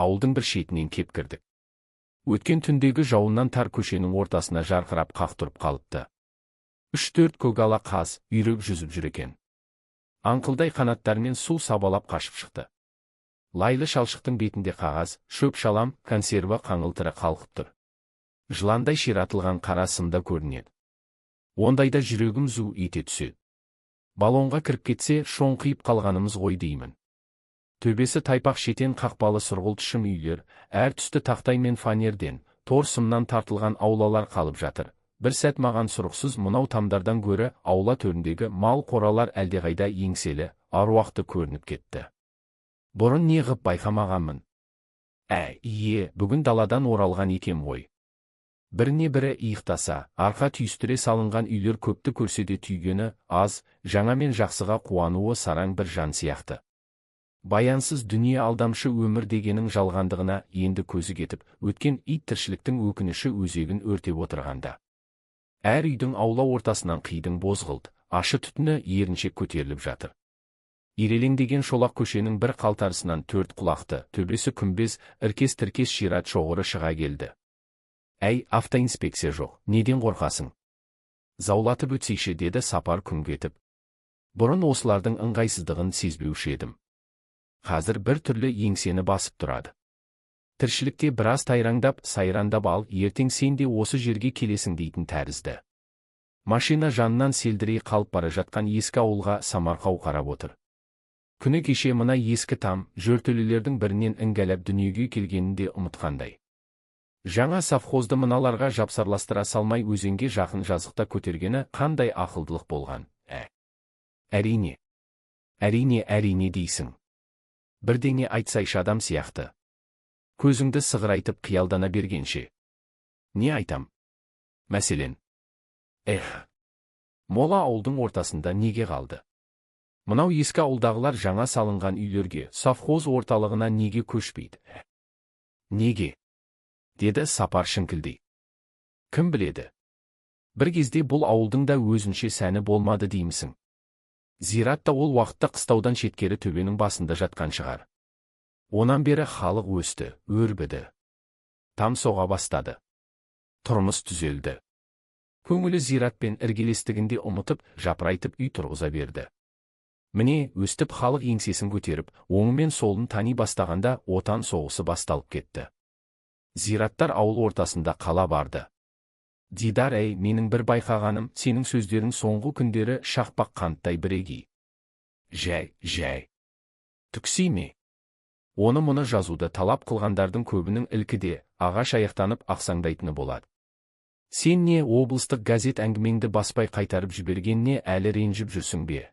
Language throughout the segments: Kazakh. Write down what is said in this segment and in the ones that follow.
ауылдың бір шетінен кеп кірдік. Өткен түндегі жауыннан тар көшенің ортасына жарқырап қақ тұрып қалыпты. 3-4 көгала қаз үйрек жүзіп жүр екен. Аңқылдай қанаттарымен су сабалап қашып шықты. Лайлы шалшықтың бетінде қағаз, шөп шалам, консерва қаңылтыры қалқып тұр. Жыландай ширатылған қара сымда көрінеді. Ондайда жүрегім зу ете түседі. Балонға кіріп кетсе, шоңқиып қалғанымыз ғой деймін. Төбесі тайпақ шетен қақпалы сұрғылт шым үйлер, әр түсті тақтай мен фанерден, тор сымнан тартылған аулалар қалып жатыр. Бір сәт маған сұрықсыз мынау тамдардан гөрі аула төріндегі мал қоралар әлдеқайда еңселі, аруақты көрініп кетті. Бұрын не ғып байқамағанмын. Бүгін даладан оралған екем ғой. Біріне бірі иықтаса, арқа түйістіре салынған үйлер көпті көрседе түйгені аз, жаңа мен жақсыға қуануы сараң бір жан сияқты. Баянсыз дүние алдамшы өмір дегенің жалғандығына енді көзі кетіп, өткен ит тіршіліктің өкініші өзегін өртеп отырғанда. Әр үйдің аула ортасынан қидың бозғылт, ашы түтіні еріншек көтеріліп жатыр. Ирелеңдеген шолақ көшенің бір қалтарысынан 4 құлақты, төбесі күмбез, іркес-тіркес шират шоғыры шыға келді. Автоинспекция жоқ, неден қорқасың? Заулатып өтсейші, деді Сапар күңк етіп. Бұрын осылардың ыңғайсыздығын сезбеуші едім. Қазір бір түрлі еңсені басып тұрады. Тіршілікте біраз тайраңдап, сайрандап ал, ертең сен де осы жерге келесің дейтін тәрізді. Машина жанынан селдірей қалып бара жатқан ескі ауылға самарқау қарап отыр. Күні кеше мына ескі там, жертөлелердің бірінен іңгәләп дүниеге келгенінде ұмытқандай. Жаңа совхозды мыналарға жапсарластыра салмай өзенге жақын жазықта көтергені қандай ақылдылық болған. Әрине дейсің. Бірдеңе айтсайшы адам сияқты. Көзіңді сығырайтып қиялдана бергенше. Не айтам? Мәселен. Мола ауылдың ортасында неге қалды? Мынау ескі ауылдағылар жаңа салынған үйлерге, совхоз орталығына неге көшпейді? Неге? Деді Сапар шіңкілдей. Кім біледі? Бір кезде бұл ауылдың да өзінше сәні болмады деймісің. Зиратта ол уақытта қыстаудан шеткері төбенің басында жатқан шығар. Онан бері халық өсті, өрбіді. Там соға бастады. Тұрмыс түзелді. Көңілі зиратпен іргелестігінде ұмытып, жапырайтып үй тұрғыза берді. Міне, өстіп халық еңсесін көтеріп, оңы мен солын тани бастағанда отан соғысы басталып кетті. Зираттар ауыл ортасында қала барды. Дидар, менің бір байқағаным, сенің сөздерің соңғы күндері шақпақ қанттай бірегей. Жай. Түкси ме? Оны мұны жазуды талап қылғандардың көбінің ілкіде, ағаш аяқтанып ақсаңдайтыны болады. Сен не облыстық газет әңгімеңді баспай қайтарып жібергенне әлі ренжіп жүрсің бе?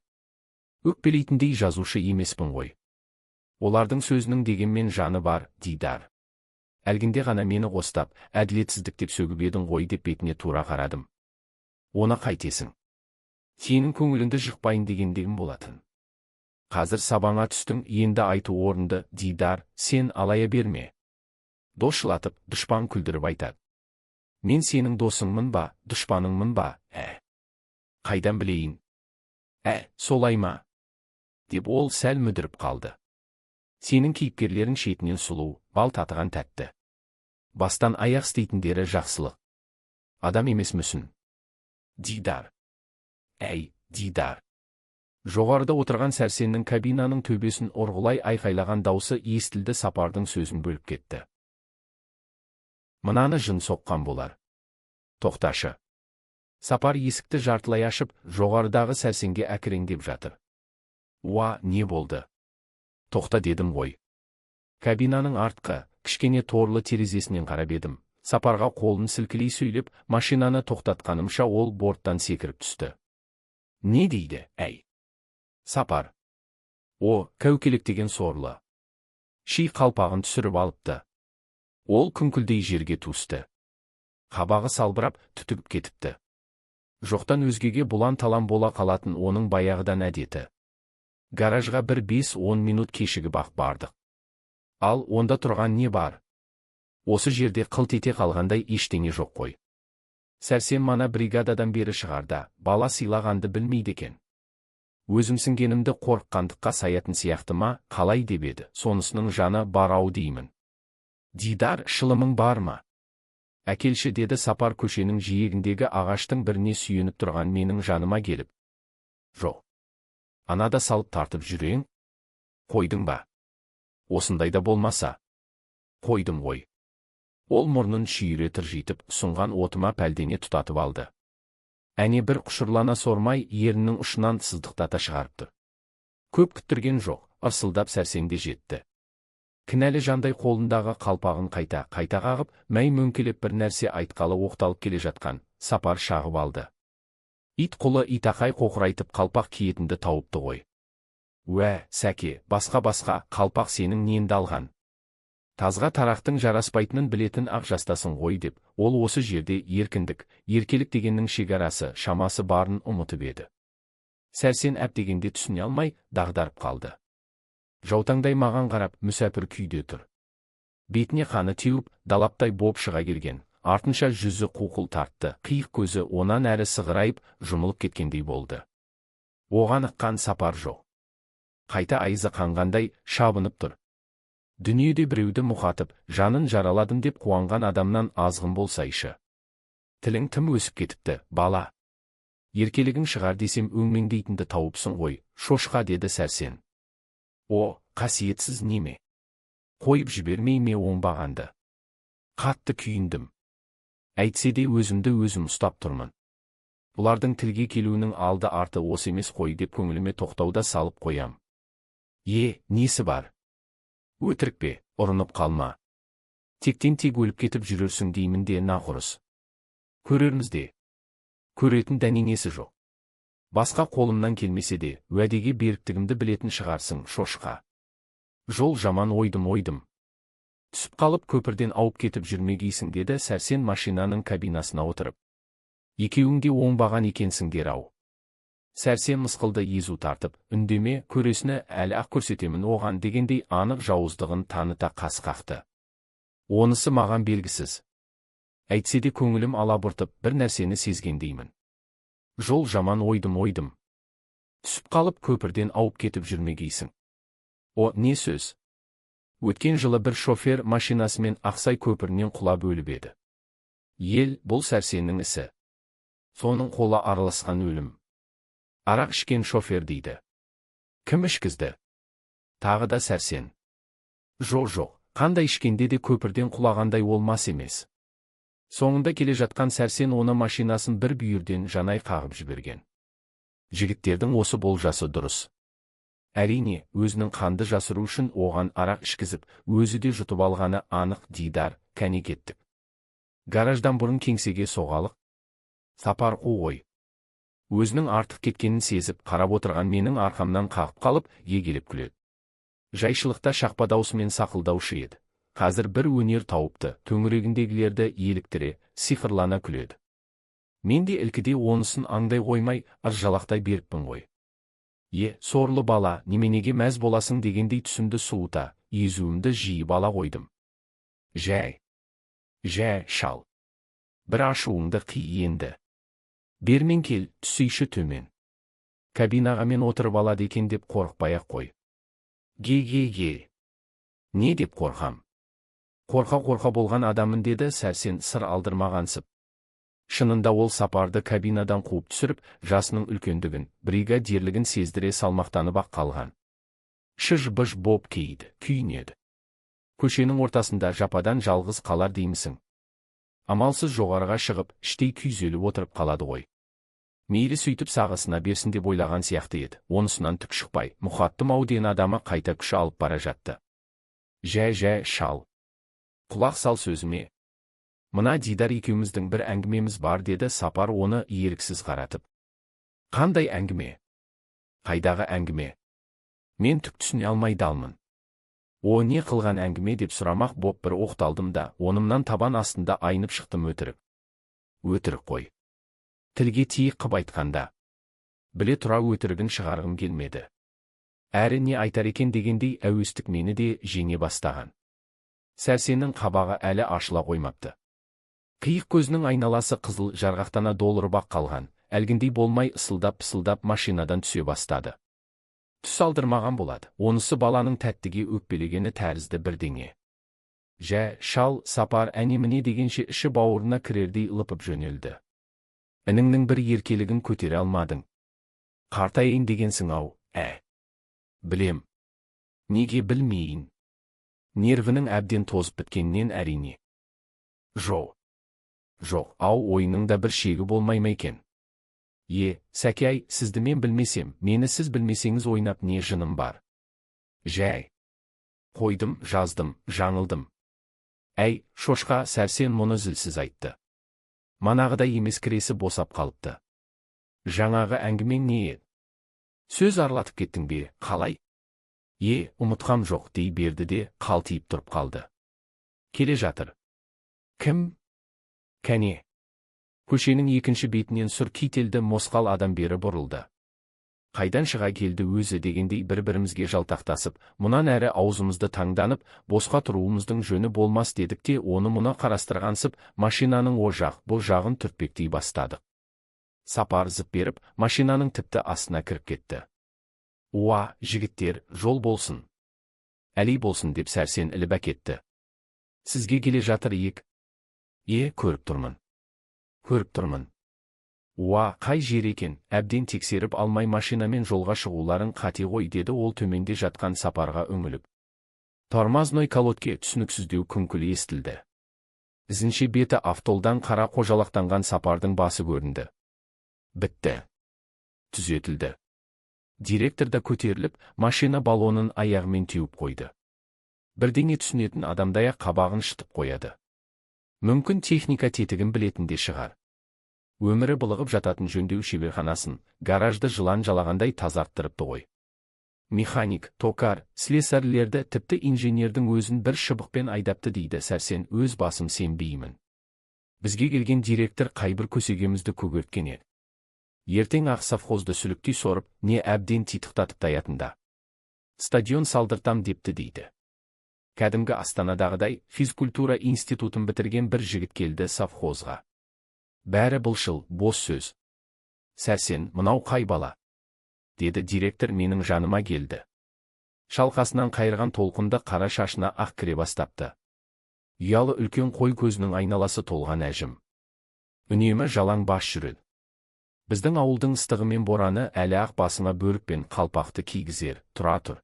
Өкпелейтіндей жазушы емеспін ғой. Олардың сөзінің дегенмен жаны бар, Дидар. Әлгінде ғана мені қостап, әділетсіздік деп сөгіп едің ғой деп бетіне тура қарадым. Оны қайтесің? Сенің көңіліңді жықпайын дегендегім болатын. Қазір сабаңа түстің, енді айту орынды, Дидар, сен алая берме. Досшылатып, дұшпан күлдіріп айтады. Мен сенің досыңмын ба, дұшпаныңмын ба, Қайдан білейін? Солай ма? Деп ол сәл мүдіріп қалды. Сенің кейіпкерлерің шетінен сұлу, бал татыған тәтті. Бастан аяқ істейтіндері жақсылық. Адам емес мүсін. Дидар. Дидар. Жоғарыда отырған сәрсеннің кабинаның төбесін ұрғылай айқайлаған даусы естілді. Сапардың сөзін бөліп кетті. Мынаны жын соққан болар. Тоқташы. Сапар есікті жартылай ашып, жоғарыдағы сәрсенге әкіреңдеп жатыр. Не болды? Тоқта дедім ғой. Кабинаның артқы, кішкене торлы терезесінен қарап едім. Сапарға қолын сілкілей сөйлеп, машинаны тоқтатқанымша ол борттан секіріп түсті. Не дейді, Сапар. Кәукелектеген сорлы. Ши қалпағын түсіріп алыпты. Ол күңкілдей жерге туысты. Қабағы салбырап, түтігіп кетіпті. Жоқтан өзгеге бұлан талан бола қалатын оның баяғыдан әдеті. Гаражға бір 5-10 минут кешігіп ақ бардық. Ал онда тұрған не бар? Осы жерде қылт ете қалғандай ештеңе жоқ қой. Сәрсен мана бригададан бері шығарда, бала сыйлағанды білмейді екен. Өзімсінгенімді қорыққандыққа саятын сияқты ма, қалай деп еді, сонысының жаны бар ау деймін. Дидар, шылымың бар ма? Әкелші, деді Сапар көшенің жиегіндегі ағаштың біріне сүйеніп тұрған менің жаныма келіп. Жоқ. Анада салып тартып жүрең? Қойдың ба? Осындайда болмаса. Қойдым ғой. Ол мұрнын шүйіре тыржитып, сұнған отыма пәлдене тұтатып алды. Әне бір құшырлана сормай, ерінің ұшынан сыздықтата шығарыпты. Көп күттірген жоқ, ырсылдап сәрсенде жетті. Кінәлі жандай қолындағы қалпағын қайта қағып, мәй мөңкелеп бір нәрсе айтқалы оқталып келе жатқан Сапар шағып алды. Ит құлы итақай қоқырайтып қалпақ киетінді тауыпты ғой. Уә, сәке, басқа қалпақ сенің ненді алған? Тазға тарақтың жараспайтынын білетін ақ жастасың ғой деп, ол осы жерде еркіндік, еркелік дегеннің шекарасы, шамасы барын ұмытып еді. Сәрсен әптегенде түсіне алмай, дағдарып қалды. Жаутаңдай маған қарап, мүсәпір күйде тұр. Бетіне қаны теуіп, далаптай боп шыға келген, артынша жүзі қуқыл тартты, қиық көзі онан әрі сығырайып, жұмылып кеткендей болды. Оған ыққан Сапар жоқ. Қайта айызы қанғандай шабынып тұр. Дүниеде біреуді мұқатып, жанын жараладым деп қуанған адамнан азғын болсайшы. Тілің тым өсіп кетіпті, бала. Еркелігің шығар десем өңмеңдейтінді тауыпсың ғой, шошқа, деді Сәрсен. О, қасиетсіз неме? Қойып жібермей ме оңбағанды? Қатты күйіндім. Әйтсе де өзімді өзім ұстап тұрмын. Бұлардың тілге келуінің алды арты осы емес қой деп көңіліме тоқтауда салып қоям. Несі бар? Өтірік пе, ұрынып қалма. Тектен-тек өліп кетіп жүрерсің деймін де нақұрыс. Көрерміз де. Көретін дәнеңесі жоқ. Басқа қолымнан келмесе де, уәдеге беріктігімді білетін шығарсың, шошқа. Жол жаман, ойдым. Түсіп қалып көпірден ауып кетіп жүрмегейсің, деді Сәрсен машинаның кабинасына отырып. Екеуің де оңбаған екенсіңдер ау. Сәрсен мысқылды езу тартып, үндеме, көресіні әлі ақ көрсетемін оған дегендей анық жауыздығын таныта қас қақты. Онысы маған белгісіз. Әйтсе де көңілім алабұртып, бір нәрсені сезгендеймін. Жол жаман, ойдым. Түсіп қалып көпірден ауып кетіп жүрмегейсің. О, не сөз? Өткен жылы бір шофер машинасымен Ақсай көпірінен құлап өліп еді. Бұл Сәрсеннің ісі. Соның қолы араласқан өлім. Арақ ішкен шофер дейді. Кім ішкізді? Тағы да Сәрсен. Жоқ, қандай ішкенде де көпірден құлағандай олмас емес. Соңында келе жатқан Сәрсен оны машинасын бір бүйірден жанай қағып жіберген. Жігіттердің осы болжасы дұрыс. Әрине, өзінің қанды жасыру үшін оған арақ ішкізіп, өзі де жұтып алғаны анық. Дидар, кәне кеттік. Гараждан бұрын кеңсеге соғалық. Сапар қу ғой. Өзінің артық кеткенін сезіп, қарап отырған менің арқамнан қағып қалып, егелеп күледі. Жайшылықта шақпа даусымен сақылдаушы еді. Қазір бір өнер тауыпты, төңірегіндегілерді еліктіре, сиқырлана күледі. Мен де ілкіде онысын аңдай қоймай, ыржалақтай беріппін ғой. Сорлы бала, неменеге мәз боласың дегендей түсімді суыта, езуімді жиып ала қойдым. Жә, шал. Бір ашуыңды қи енді. Бермен кел, түсейші төмен. Кабинаға мен отырып алады екен деп қорықпай-ақ қой. Не деп қорқам? Қорқа болған адамын, деді Сәрсен сыр алдырмағансып. Шынында ол Сапарды кабинадан қуып түсіріп, жасының үлкендігін, бригадирлігін сездіре салмақтанып-ақ қалған. Шыж-быж боп күйінеді. Көшенің ортасында жападан жалғыз қалар деймісің. Амалсыз жоғарыға шығып, іштей күйзеліп отырып қалады ғой. Мейлі сөйтіп сағасына берсін деп ойлаған сияқты еді. Онысынан түк шықпай, мұхаттым ау деген адамы қайта күші алып бара жатты. Жә, шал. Құлақ сал сөзіме. Мына Дидар екеуміздің бір әңгімеміз бар, деді Сапар оны еріксіз қаратып. Қандай әңгіме? Қайдағы әңгіме? Мен түк түсіне алмай далмын. О, не қылған әңгіме деп сұрамақ боп бір оқталдым да, онымнан табан астында айнып шықтым. Өтірік қой. Тілге тиек қып айтқанда. Біле тұра өтірігін шығарғым келмеді. Әрі не айтар екен дегендей әуестік мені де жеңе бастаған. Сәрсеннің қабағы әлі ашыла қоймапты. Қиық көзінің айналасы қызыл жарғақтана долырып-ақ қалған, әлгіндей болмай ысылдап-пысылдап машинадан түсе бастады. Түс алдырмаған болады, онысы баланың тәттіге өкпелегені тәрізді бірдеңе. Шал, Сапар әне-міне дегенше іші бауырына кірердей лыпып жөнелді. Ініңнің бір еркелігін көтере алмадың. Қартайын дегенсің-ау, Білем. Неге білмейін? Нервінің әбден тозып біткеннен әрине. Жоқ, ойының да бір шегі болмай ма екен? Сәке-ай, сізді мен білмесем, мені сіз білмесеңіз ойнап не жыным бар? Қойдым, жаздым, жаңылдым. Шошқа, Сәрсен мұны зілсіз айтты. Манағыдай емес кіресі босап қалыпты. Жаңағы әңгімең не еді? Сөз аралатып кеттің бе, қалай? Ұмытқам жоқ, дей берді де, қалтиып тұрып қалды. Келе жатыр. Кім? Кәне. Көшенің екінші бетінен сұр кителді мосқал адам бері бұрылды. Қайдан шыға келді өзі дегендей бір-бірімізге жалтақтасып, мұнан әрі аузымызды таңданып, босқа тұруымыздың жөні болмас дедік те оны мұна қарастырғансып, машинаның о жақ, бұл жағын түртпектей бастадық. Сапар зып беріп, машинаның тіпті астына кіріп кетті. Жігіттер, жол болсын. Әлей болсын деп Сәрсен іліп әкетті. Сізге келе жатыр ек? Көріп тұрмын. Қай жер екен, әбден тексеріп алмай машинамен жолға шығуларын қате ғой, деді ол төменде жатқан Сапарға үңіліп. Тормозной колодке түсініксіздеу күңкіл естілді. Ізінше беті автолдан қара қожалақтанған Сапардың басы көрінді. Бітті. Түзетілді. Директор да көтеріліп, машина балонын аяғымен теуіп қойды. Бірдеңе түсінетін адамдай қабағын шытып қояды. Мүмкін техника тетігін білетінде шығар. Өмірі былығып жататын жөндеу шеберханасын, гаражды жылан жалағандай тазарттырыпты ғой. Механик, токар, слесарьлерді, тіпті инженердің өзін бір шыбықпен айдапты дейді Сәрсен, өз басым сенбеймін. Бізге келген директор қайбір көсегемізді көгерткен еді. Ертең ақ совхозды сүліктей сорып, не әбден титықтатып таятында. Стадион салдыртам депті дейді. Кәдімгі Астанадағыдай физкультура институтын бітірген бір жігіт келді совхозға. Бәрі былшыл, бос сөз. Сәрсен, мынау қай бала? Деді директор, менің жаныма келді. Шалқасынан қайырған толқынды қара шашына ақ кіре бастапты. Ұялы үлкен қой көзінің айналасы толған әжім. Үнемі жалаң бас жүреді. Біздің ауылдың ыстығы мен бораны әлі ақ басыңа бөрік пен қалпақты кигізер, тұра тұр.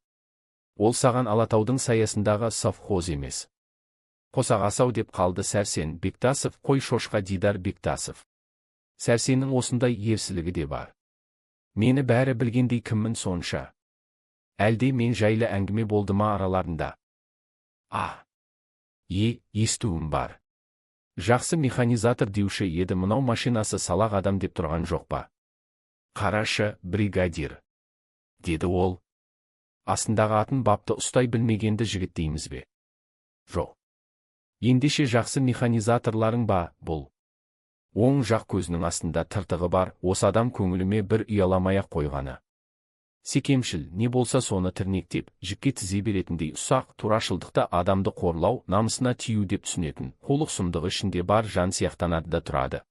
Ол саған Алатаудың саясындағы совхоз емес. Қосағасау деп қалды Сәрсен. Бектасов, қой шошқа Дидар Бектасов. Сәрсеннің осындай ерсілігі де бар. Мені бәрі білгендей кіммін сонша? Әлде мен жайлы әңгіме болды ма араларында? Естуім бар. Жақсы механизатор деуші еді, мынау машинасы салақ адам деп тұрған жоқ па? Қарашы, бригадир. Деді ол. Астындағы атын бапты ұстай білмегенді жігіт дейміз бе? Жоқ. Ендеше жақсы механизаторларың ба, бұл? Оң жақ көзінің астында тыртығы бар, осы адам көңіліме бір ұяламай-ақ қойғаны. Секемшіл, не болса соны тірнектеп, жіпке тізе беретіндей ұсақ, турашылдықта адамды қорлау, намысына тию деп түсінетін, қолық сұмдығы ішінде бар жан сияқтанады да тұрады.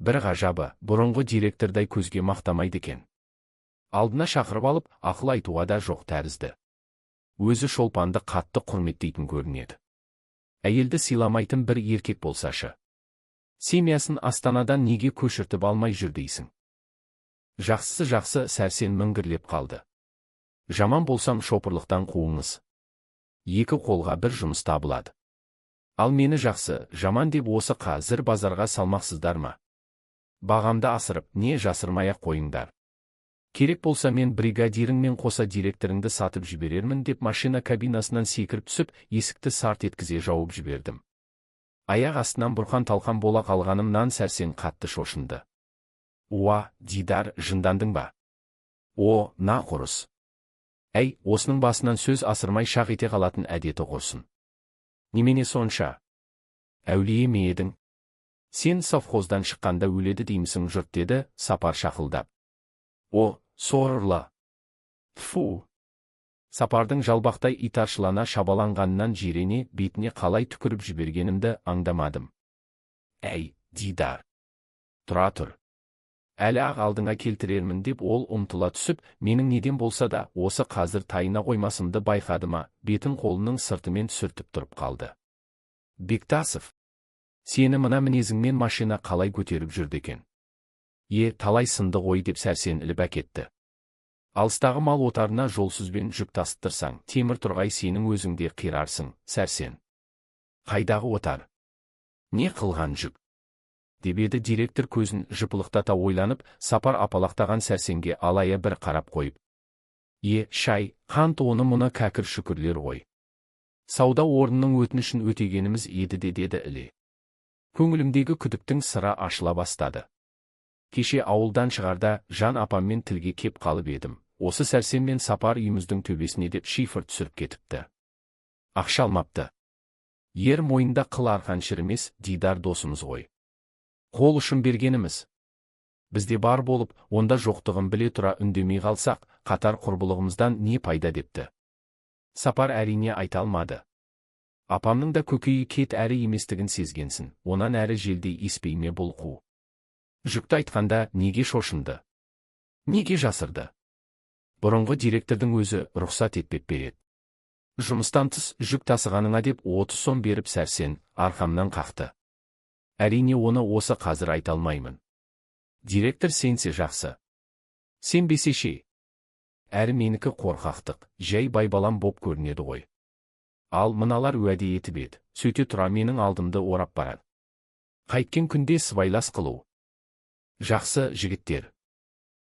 Бір ғажабы, бұрынғы директордай көзге мақтамайды екен. Алдына шақырып алып, ақыл айтуға да жоқ тәрізді. Өзі шолпанды қатты құрметтейтін көрінеді. Әйелді сыйламайтын бір еркек болсашы. Семьясын Астанадан неге көшіртіп алмай жүр дейсің? Жақсы, Сәрсен міңгірлеп қалды. Жаман болсам шопырлықтан қуыңыз. Екі қолға бір жұмыс табылады. Ал мені жақсы, жаман деп осы қазір базарға салмақсыздар ма? Бағамды асырып, не жасырмай-ақ қойыңдар. Керек болса мен бригадиріңмен қоса директорыңды сатып жіберермін деп машина кабинасынан секіріп түсіп, есікті сарт еткізе жауып жібердім. Аяқ астынан бұрқан-талқан бола қалғанымнан Сәрсен қатты шошынды. Дидар, жындандың ба? Нақұрыс. Осының басынан сөз асырмай шақ ете қалатын әдеті құрсын. Немене сонша? Әулие ме едің? Сен совхоздан шыққанда өледі деймісің жұрт, деді Сапар шақылдап. Сорлы. Фу. Сапардың жалбақтай итаршылана шабаланғанынан жирене, бетіне қалай түкіріп жібергенімді аңдамадым. Дидар. Тұра тұр. Әлі ақ алдыңа келтірермін деп ол ұмтыла түсіп, менің неден болса да осы қазір тайына қоймасымды байқады ма, бетін қолының сыртымен сүртіп тұрып қалды. Бектасов, сені мына мінезіңмен машина қалай көтеріп жүрді екен? Талай сынды ғой деп Сәрсен іліп әкетті. Алыстағы мал отарына жолсызбен жүк тасыттырсаң, темір тұрғай сенің өзіңде қирарсың, Сәрсен. Қайдағы отар? Не қылған жүк? Деп еді директор көзін жыпылықтата ойланып, Сапар апалақтаған Сәрсенге алая бір қарап қойып. Шай, қант оны мұны кәкір шүкірлер ғой. Сауда орнының өтінішін өтегеніміз еді деді іле. Көңілімдегі күдіктің сыры ашыла бастады. Кеше ауылдан шығарда Жан апаммен тілге кеп қалып едім. Осы Сәрсен мен Сапар үйіміздің төбесіне деп шифр түсіріп кетіпті. Ақша алмапты. Ер мойында қыл арқан шірімес, Дидар досымыз ғой. Қол ұшын бергеніміз. Бізде бар болып, онда жоқтығын біле тұра үндемей қалсақ, қатар құрбылығымыздан не пайда депті. Сапар әрине айта алмады. Апамның да көкейі кет әрі еместігін сезгенсін, онан әрі желдей еспейме бұл қу. Жүкті айтқанда неге шошынды? Неге жасырды? Бұрынғы директордың өзі рұқсат етпеп береді. Жұмыстан тыс жүк тасығаныңа деп 30 сом беріп Сәрсен арқамнан қақты. Әрине оны осы қазір айта алмаймын. Директор сенсе жақсы. Сенбесе ше. Әрі менікі қорқақтық, жай байбалам боп көрінеді ғой. Ал мыналар уәде етіп еді, сөйте тұра менің алдымды орап барады. Қайткен күнде сыбайлас қылу. Жақсы, жігіттер.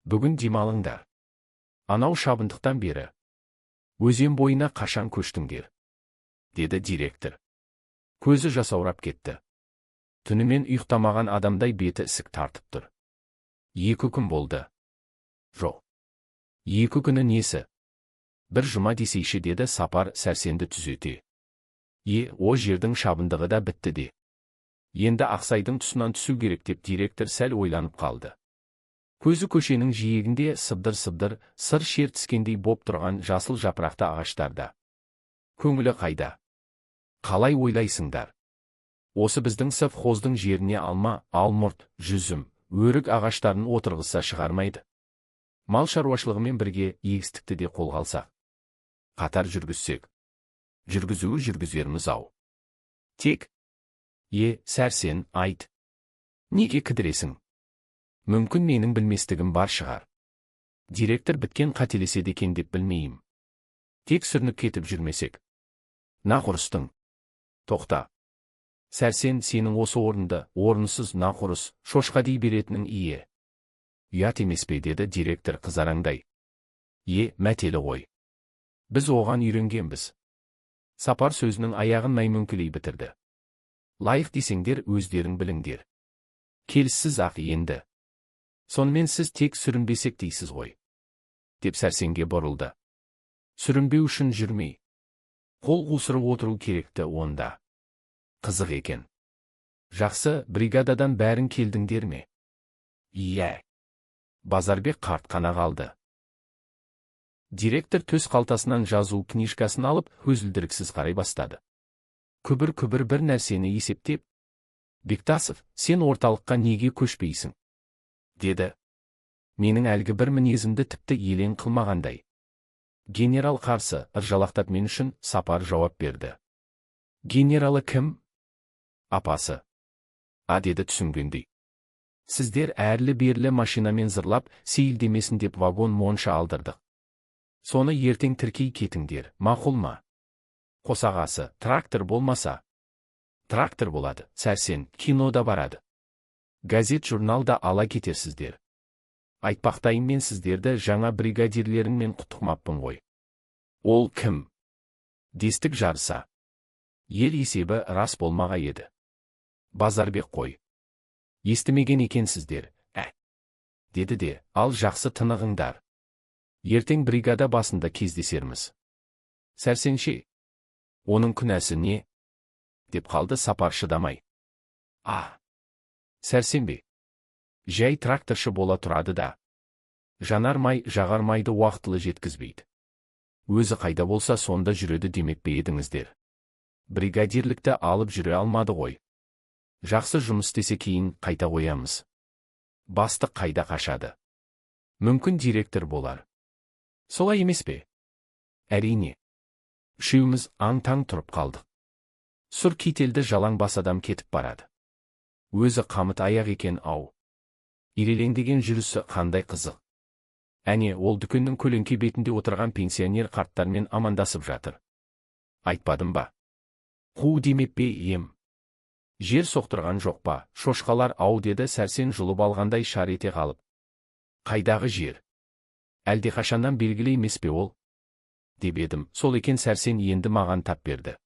Бүгін демалыңдар. Анау шабындықтан бері. Өзен бойына қашан көштіңдер? Деді директор. Көзі жасаурап кетті. Түнімен ұйықтамаған адамдай беті ісік тартып тұр. 2 күн болды. Жоқ. 2 күні несі? Бір жұма десейші деді Сапар Сәрсенді түзете. О жердің шабындығы да бітті де. Енді Ақсайдың тұсынан түсу керек деп директор сәл ойланып қалды. Көзі көшенің жиегінде сыбдыр-сыбдыр, сыр шер түскендей боп тұрған жасыл жапырақты ағаштарда. Көңілі қайда? Қалай ойлайсыңдар? Осы біздің совхоздың жеріне алма, алмұрт, жүзім, өрік ағаштарын отырғызса шығармайды. Мал шаруашылығымен бірге егістікті де қолға алсақ. Қатар жүргізсек. Жүргізерміз ау. Тек. Сәрсен, айт. Неге кідіресің? Мүмкін менің білместігім бар шығар. Директор біткен қателеседі екен деп білмеймін. Тек сүрініп кетіп жүрмесек. Нақұрыстың. Тоқта. Сәрсен, сенің осы орынды, орынсыз нақұрыс, шошқа дей беретінің ие. Ұят емес пе деді директор қызараңдай. Мәтелі ғой. Біз оған үйренгенбіз. Сапар сөзінің аяғын мәймөңкелей бітірді. Лайық десеңдер өздерің біліңдер. Келіссіз ақ енді. Сонымен сіз тек сүрінбесек дейсіз ғой. Деп Сәрсенге бұрылды. Сүрінбеу үшін жүрмей. Қол қусырып отыру керекті онда. Қызық екен. Жақсы, бригададан бәрін келдіңдер ме? Базарбек қарт қана қалды. Директор төс қалтасынан жазу книжкасын алып, көзілдіріксіз қарай бастады. Күбір-күбір бір нәрсені есептеп. Бектасов, сен орталыққа неге көшпейсің? Деді. Менің әлгі бір мінезімді тіпті елең қылмағандай. Генерал қарсы, ыржалақтап мен үшін Сапар жауап берді. Генералы кім? Апасы. Деді түсінгендей. Сіздер әрлі-берлі машинамен зырлап, сейілдемесін деп вагон монша алдырдық. Соны ертең тіркей кетіңдер, мақұл ма? Қосағасы, трактор болмаса. Трактор болады, Сәрсен, кинода барады. Газет журналда ала кетерсіздер. Айтпақтайым мен сіздерді жаңа бригадирлеріңмен құттықтамаппын ғой. Ол кім? Дестік жарыса. Ел есебі рас болмаға еді. Базарбек қой. Естімеген екенсіздер, деді де, ал жақсы тынығыңдар. Ертең бригада басында кездесерміз. Сәрсенше, оның күнәсі не? Деп қалды Сапар шыдамай. Сәрсенбе. Жай тракторшы бола тұрады да. Жанармай, жағармайды уақытылы жеткізбейді. Өзі қайда болса сонда жүреді демек пе едіңіздер. Бригадирлікті алып жүре алмады ғой. Жақсы жұмыс істесе кейін қайта қоямыз. Бастық қайда қашады? Мүмкін директор болар. Солай емес пе? Әрине. Үшеуміз аң-таң тұрып қалдық. Сұр кителді жалаң бас адам кетіп барады. Өзі қамыт аяқ екен ау. Ирелеңдеген жүрісі қандай қызық. Әне, ол дүкеннің көлеңке бетінде отырған пенсионер қарттармен амандасып жатыр. Айтпадым ба? Қу демеп пе ем? Жер соқтырған жоқ па, шошқалар ау, деді Сәрсен жұлып алғандай шар ете қалып. Қайдағы жер? Әлдеқашаннан белгілі емес пе ол? Деп едім. Сол екен, Сәрсен енді маған тап берді.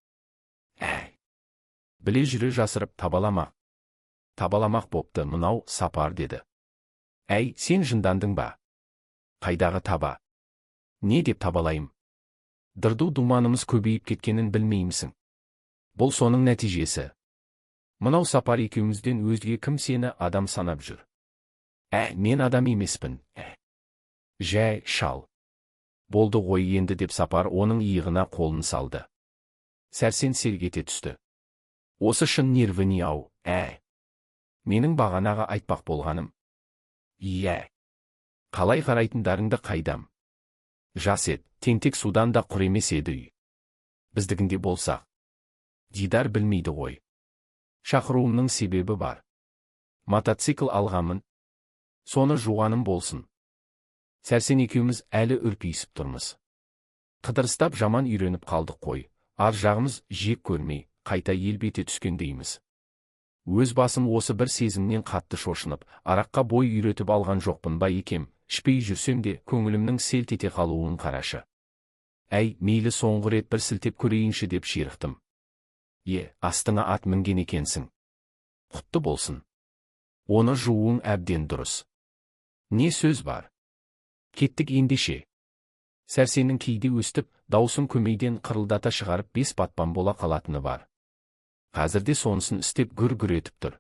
Біле жүре жасырып табаламақ. Табаламақ бопты мынау Сапар, деді. Әй, сен жындандың ба? Қайдағы таба? Не деп табалайым? Дырду думанымыз көбейіп кеткенін білмеймісің? Бұл соның нәтижесі. Мынау Сапар екеумізден өзге кім сені адам санап жүр? Мен адам емеспін. Жай, шал. Болды ғой енді, деп Сапар оның иығына қолын салды. Сәрсен селк ете түсті. Осы шын нервіне ау. Менің бағанағы айтпақ болғаным. Қалай қарайтындарыңды қайдам? Жас ет, тентек судан да құр емес еді үй. Біздігінде болсақ. Дидар білмейді ғой. Шақыруымның себебі бар. Мотоцикл алғамын. Соны жуғаным болсын. Сәрсен екеуміз әлі үрпейісіп тұрмыз. Қыдырыстап жаман үйреніп қалдық қой. Ар жағымыз жек көрмей, қайта елбете түскендейміз. Өз басым осы бір сезімнен қатты шошынып, араққа бой үйретіп алған жоқпын ба екем, ішпей жүрсем де көңілімнің селт ете қалуын қарашы. Мейлі соңғы рет бір сілтеп көрейінші деп ширықтым. Астыңа ат мінген екенсің. Құтты болсын. Оны жууың әбден дұрыс. Не сөз бар? Кеттік ендеше. Сәрсеннің кейде өстіп, даусын көмейден қырылдата шығарып бес батпан бола қалатыны бар. Қазірде сонысын істеп гүр-гүр етіп тұр.